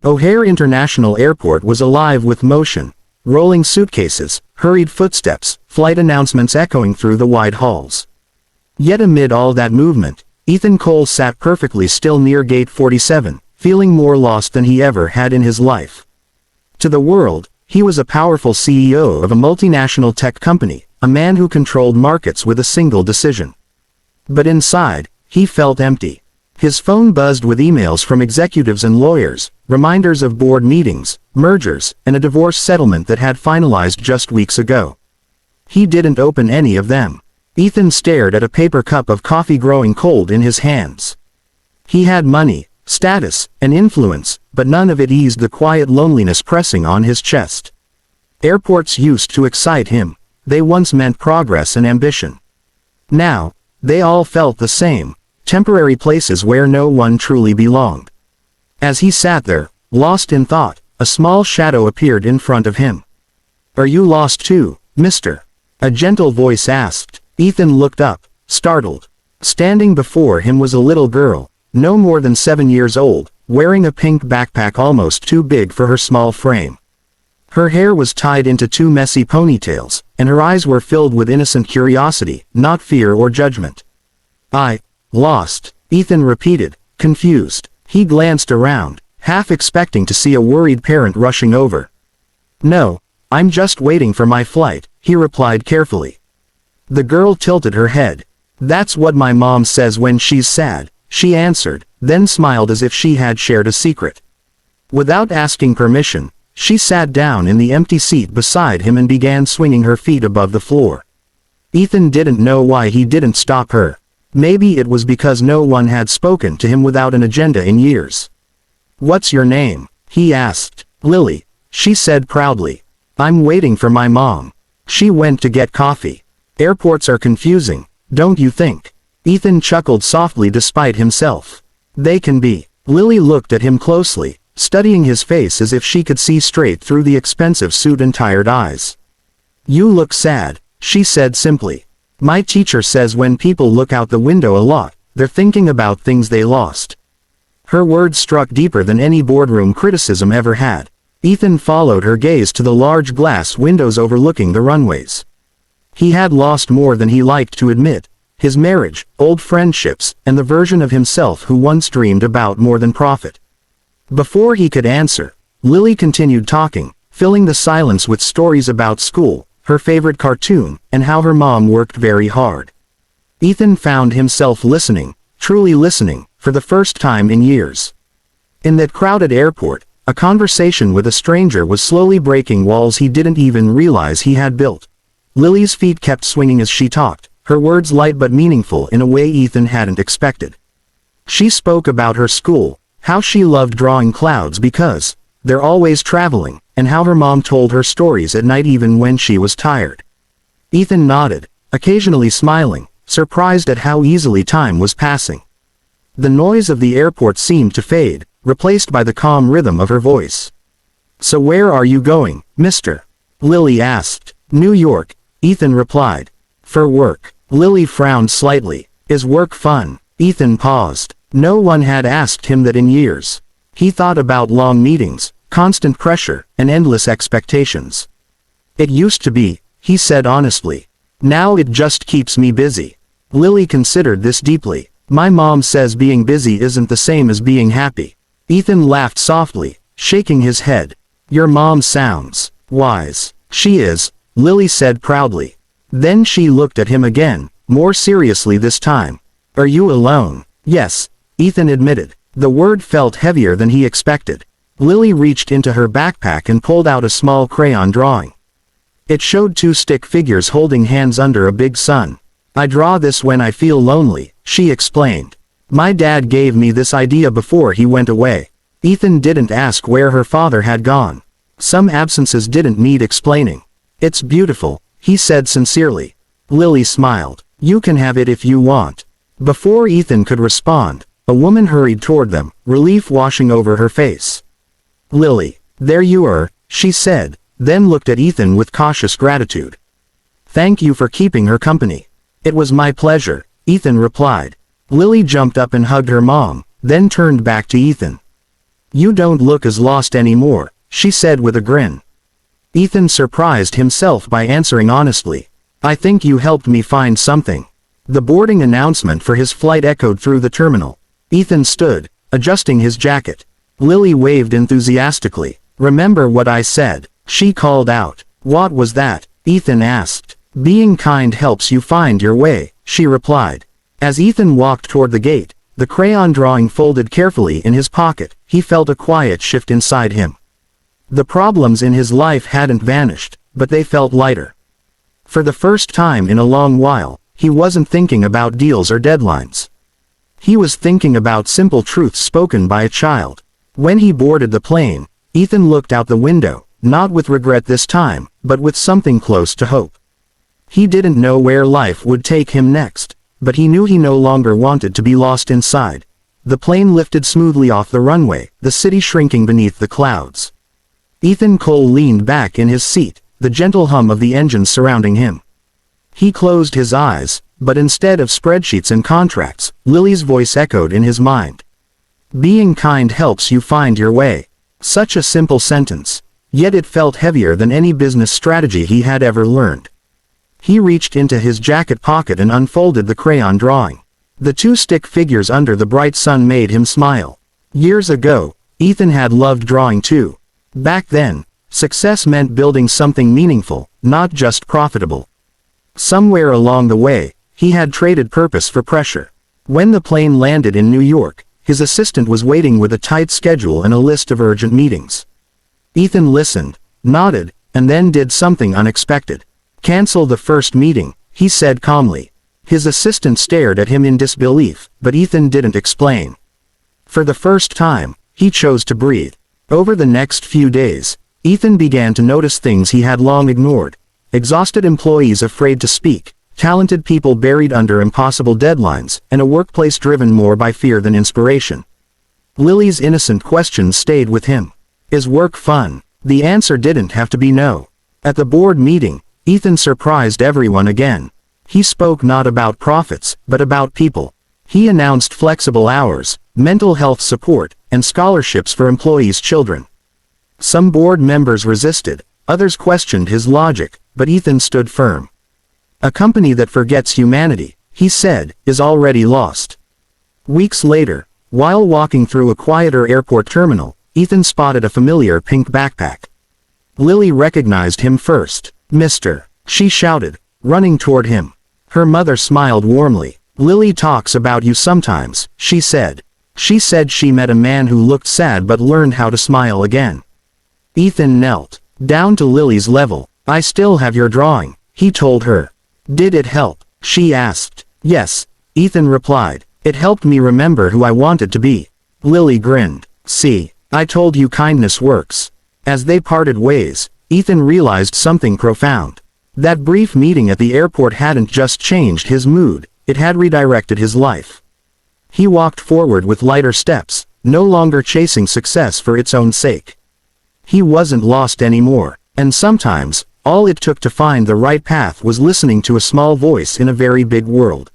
O'Hare International Airport was alive with motion. Rolling suitcases, hurried footsteps, flight announcements echoing through the wide halls. Yet amid all that movement, Ethan Cole sat perfectly still near Gate 47, feeling more lost than he ever had in his life. To the world, he was a powerful CEO of a multinational tech company, a man who controlled markets with a single decision. But inside, he felt empty. His phone buzzed with emails from executives and lawyers, reminders of board meetings, mergers, and a divorce settlement that had finalized just weeks ago. He didn't open any of them. Ethan stared at a paper cup of coffee growing cold in his hands. He had money, status, and influence, but none of it eased the quiet loneliness pressing on his chest. Airports used to excite him. They once meant progress and ambition. Now, they all felt the same, temporary places where no one truly belonged. As he sat there, lost in thought, a small shadow appeared in front of him. "Are you lost too, mister?" a gentle voice asked. Ethan looked up, startled. Standing before him was a little girl, no more than 7 years old, wearing a pink backpack almost too big for her small frame. Her hair was tied into 2 messy ponytails, and her eyes were filled with innocent curiosity, not fear or judgment. Lost," Ethan repeated, confused. He glanced around, half expecting to see a worried parent rushing over. "No, I'm just waiting for my flight," he replied carefully. The girl tilted her head. "That's what my mom says when she's sad," she answered, then smiled as if she had shared a secret. Without asking permission, she sat down in the empty seat beside him and began swinging her feet above the floor. Ethan didn't know why he didn't stop her. Maybe it was because no one had spoken to him without an agenda in years. "What's your name?" he asked. "Lily," she said proudly. "I'm waiting for my mom. She went to get coffee." Airports are confusing, don't you think? Ethan chuckled softly despite himself. "They can be." Lily looked at him closely, studying his face as if she could see straight through the expensive suit and tired eyes. "You look sad," she said simply. "My teacher says when people look out the window a lot, they're thinking about things they lost." Her words struck deeper than any boardroom criticism ever had. Ethan followed her gaze to the large glass windows overlooking the runways. He had lost more than he liked to admit: his marriage, old friendships, and the version of himself who once dreamed about more than profit. Before he could answer, Lily continued talking, filling the silence with stories about school, her favorite cartoon, and how her mom worked very hard. Ethan found himself listening, truly listening, for the first time in years. In that crowded airport, a conversation with a stranger was slowly breaking walls he didn't even realize he had built. Lily's feet kept swinging as she talked, her words light but meaningful in a way Ethan hadn't expected. She spoke about her school, how she loved drawing clouds because they're always traveling, and how her mom told her stories at night even when she was tired. Ethan nodded, occasionally smiling, surprised at how easily time was passing. The noise of the airport seemed to fade, replaced by the calm rhythm of her voice. "So where are you going, mister?" Lily asked. "New York," Ethan replied. "For work." Lily frowned slightly. "Is work fun?" Ethan paused. No one had asked him that in years. He thought about long meetings, constant pressure, and endless expectations. "It used to be," he said honestly. "Now it just keeps me busy." Lily considered this deeply. "My mom says being busy isn't the same as being happy." Ethan laughed softly, shaking his head. "Your mom sounds wise." "She is," Lily said proudly. Then she looked at him again, more seriously this time. "Are you alone?" "Yes," Ethan admitted. The word felt heavier than he expected. Lily reached into her backpack and pulled out a small crayon drawing. It showed 2 stick figures holding hands under a big sun. "I draw this when I feel lonely," she explained. "My dad gave me this idea before he went away." Ethan didn't ask where her father had gone. Some absences didn't need explaining. "It's beautiful," he said sincerely. Lily smiled. "You can have it if you want." Before Ethan could respond, a woman hurried toward them, relief washing over her face. "Lily, there you are," she said, then looked at Ethan with cautious gratitude. "Thank you for keeping her company." "It was my pleasure," Ethan replied. Lily jumped up and hugged her mom, then turned back to Ethan. "You don't look as lost anymore," she said with a grin. Ethan surprised himself by answering honestly. "I think you helped me find something." The boarding announcement for his flight echoed through the terminal. Ethan stood, adjusting his jacket. Lily waved enthusiastically. "Remember what I said?" she called out. "What was that?" Ethan asked. "Being kind helps you find your way," she replied. As Ethan walked toward the gate, the crayon drawing folded carefully in his pocket, he felt a quiet shift inside him. The problems in his life hadn't vanished, but they felt lighter. For the first time in a long while, he wasn't thinking about deals or deadlines. He was thinking about simple truths spoken by a child. When he boarded the plane, Ethan looked out the window, not with regret this time, but with something close to hope. He didn't know where life would take him next, but he knew he no longer wanted to be lost inside. The plane lifted smoothly off the runway, the city shrinking beneath the clouds. Ethan Cole leaned back in his seat, the gentle hum of the engines surrounding him. He closed his eyes, but instead of spreadsheets and contracts, Lily's voice echoed in his mind. "Being kind helps you find your way." Such a simple sentence, yet it felt heavier than any business strategy he had ever learned. He reached into his jacket pocket and unfolded the crayon drawing. The two stick figures under the bright sun made him smile. Years ago, Ethan had loved drawing too. Back then, success meant building something meaningful, not just profitable. Somewhere along the way, he had traded purpose for pressure. When the plane landed in New York, his assistant was waiting with a tight schedule and a list of urgent meetings. Ethan listened, nodded, and then did something unexpected. "Cancel the first meeting," he said calmly. His assistant stared at him in disbelief, but Ethan didn't explain. For the first time, he chose to breathe. Over the next few days, Ethan began to notice things he had long ignored. Exhausted employees afraid to speak, talented people buried under impossible deadlines, and a workplace driven more by fear than inspiration. Lily's innocent questions stayed with him. "Is work fun?" The answer didn't have to be no. At the board meeting, Ethan surprised everyone again. He spoke not about profits, but about people. He announced flexible hours, mental health support, and scholarships for employees' children. Some board members resisted, others questioned his logic, but Ethan stood firm. "A company that forgets humanity," he said, "is already lost." Weeks later, while walking through a quieter airport terminal, Ethan spotted a familiar pink backpack. Lily recognized him first. "Mister," she shouted, running toward him. Her mother smiled warmly. "Lily talks about you sometimes," she said. She said she met a man who looked sad but learned how to smile again. Ethan knelt down to Lily's level. "I still have your drawing," he told her. "Did it help?" she asked. "Yes," Ethan replied. "It helped me remember who I wanted to be." Lily grinned. "See, I told you kindness works." As they parted ways, Ethan realized something profound. That brief meeting at the airport hadn't just changed his mood, it had redirected his life. He walked forward with lighter steps, no longer chasing success for its own sake. He wasn't lost anymore, and sometimes, all it took to find the right path was listening to a small voice in a very big world.